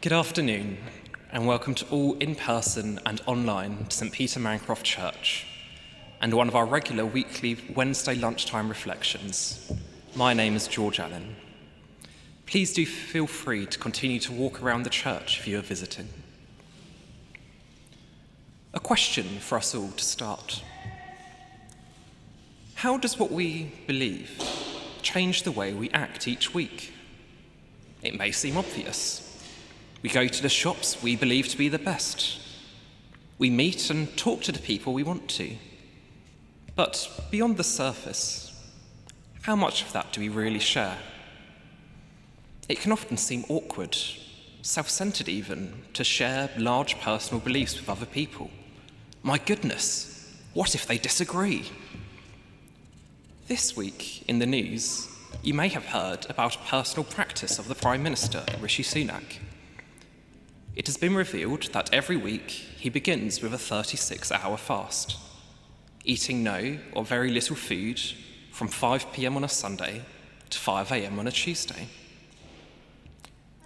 Good afternoon, and welcome to all in person and online to St Peter Mancroft Church, and one of our regular weekly Wednesday lunchtime reflections. My name is George Allin. Please do feel free to continue to walk around the church if you are visiting. A question for us all to start. How does what we believe change the way we act each week? It may seem obvious. We go to the shops we believe to be the best. We meet and talk to the people we want to. But beyond the surface, how much of that do we really share? It can often seem awkward, self-centered even, to share large personal beliefs with other people. My goodness, what if they disagree? This week in the news, you may have heard about a personal practice of the Prime Minister, Rishi Sunak. It has been revealed that every week he begins with a 36-hour fast, eating no or very little food from 5 p.m. on a Sunday to 5 a.m. on a Tuesday.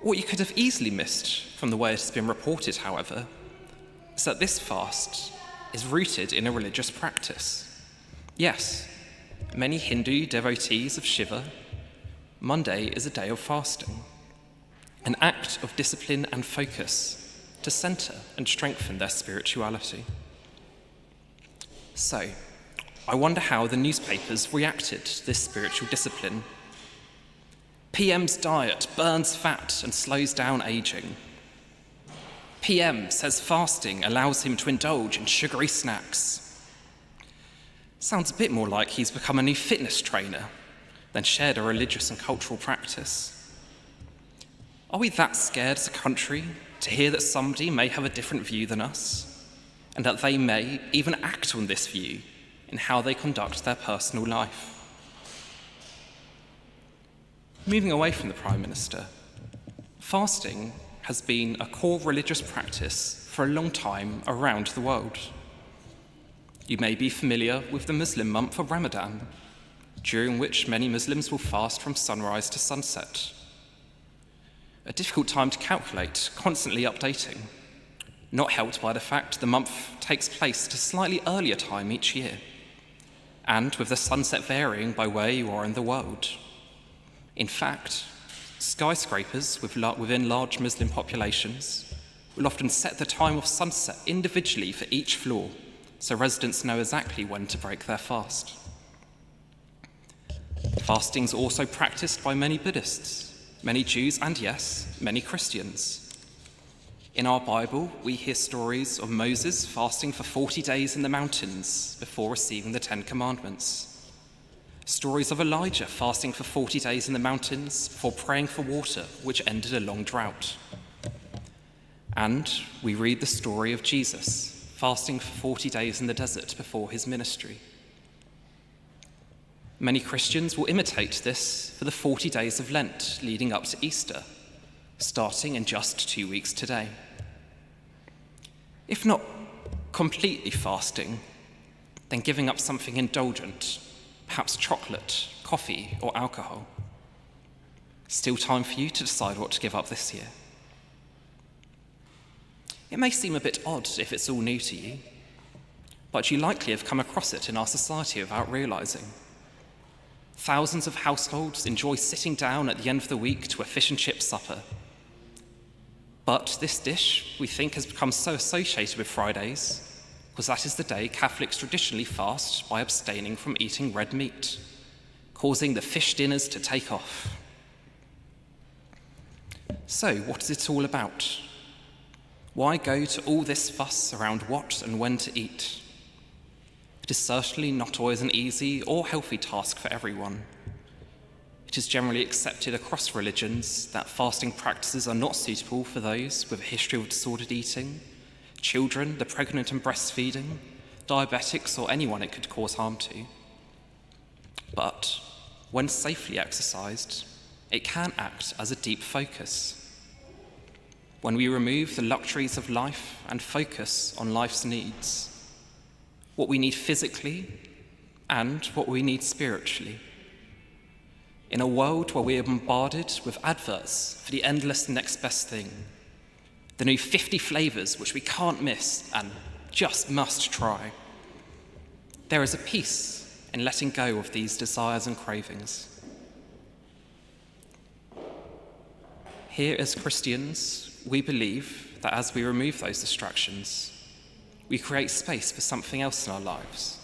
What you could have easily missed from the way it has been reported, however, is that this fast is rooted in a religious practice. Yes, many Hindu devotees of Shiva, Monday is a day of fasting, an act of discipline and focus to centre and strengthen their spirituality. So, I wonder how the newspapers reacted to this spiritual discipline. PM's diet burns fat and slows down ageing. PM says fasting allows him to indulge in sugary snacks. Sounds a bit more like he's become a new fitness trainer than shared a religious and cultural practice. Are we that scared as a country to hear that somebody may have a different view than us, and that they may even act on this view in how they conduct their personal life? Moving away from the Prime Minister, fasting has been a core religious practice for a long time around the world. You may be familiar with the Muslim month of Ramadan, during which many Muslims will fast from sunrise to sunset. A difficult time to calculate, constantly updating, not helped by the fact the month takes place at a slightly earlier time each year, and with the sunset varying by where you are in the world. In fact, skyscrapers within large Muslim populations will often set the time of sunset individually for each floor, so residents know exactly when to break their fast. Fasting is also practiced by many Buddhists, many Jews, and yes, many Christians. In our Bible, we hear stories of Moses fasting for 40 days in the mountains before receiving the 10 Commandments. Stories of Elijah fasting for 40 days in the mountains before praying for water, which ended a long drought. And we read the story of Jesus fasting for 40 days in the desert before his ministry. Many Christians will imitate this for the 40 days of Lent leading up to Easter, starting in just 2 weeks today. If not completely fasting, then giving up something indulgent, perhaps chocolate, coffee, or alcohol. Still time for you to decide what to give up this year. It may seem a bit odd if it's all new to you, but you likely have come across it in our society without realising. Thousands of households enjoy sitting down at the end of the week to a fish and chip supper. But this dish, we think, has become so associated with Fridays because that is the day Catholics traditionally fast by abstaining from eating red meat, causing the fish dinners to take off. So, what is it all about? Why go to all this fuss around what and when to eat? It is certainly not always an easy or healthy task for everyone. It is generally accepted across religions that fasting practices are not suitable for those with a history of disordered eating, children, the pregnant and breastfeeding, diabetics, or anyone it could cause harm to. But when safely exercised, it can act as a deep focus. When we remove the luxuries of life and focus on life's needs, what we need physically and what we need spiritually. In a world where we are bombarded with adverts for the endless next best thing, the new 50 flavours which we can't miss and just must try. There is a peace in letting go of these desires and cravings. Here as Christians, we believe that as we remove those distractions, we create space for something else in our lives,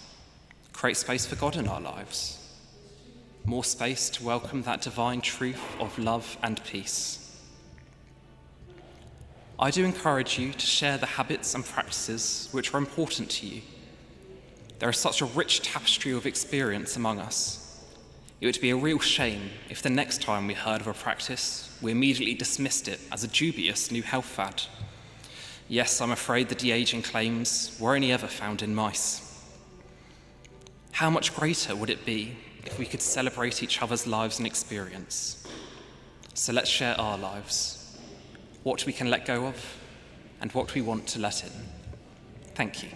create space for God in our lives, more space to welcome that divine truth of love and peace. I do encourage you to share the habits and practices which are important to you. There is such a rich tapestry of experience among us. It would be a real shame if the next time we heard of a practice, we immediately dismissed it as a dubious new health fad. Yes, I'm afraid the de-aging claims were only ever found in mice. How much greater would it be if we could celebrate each other's lives and experience? So let's share our lives, what we can let go of, and what we want to let in. Thank you.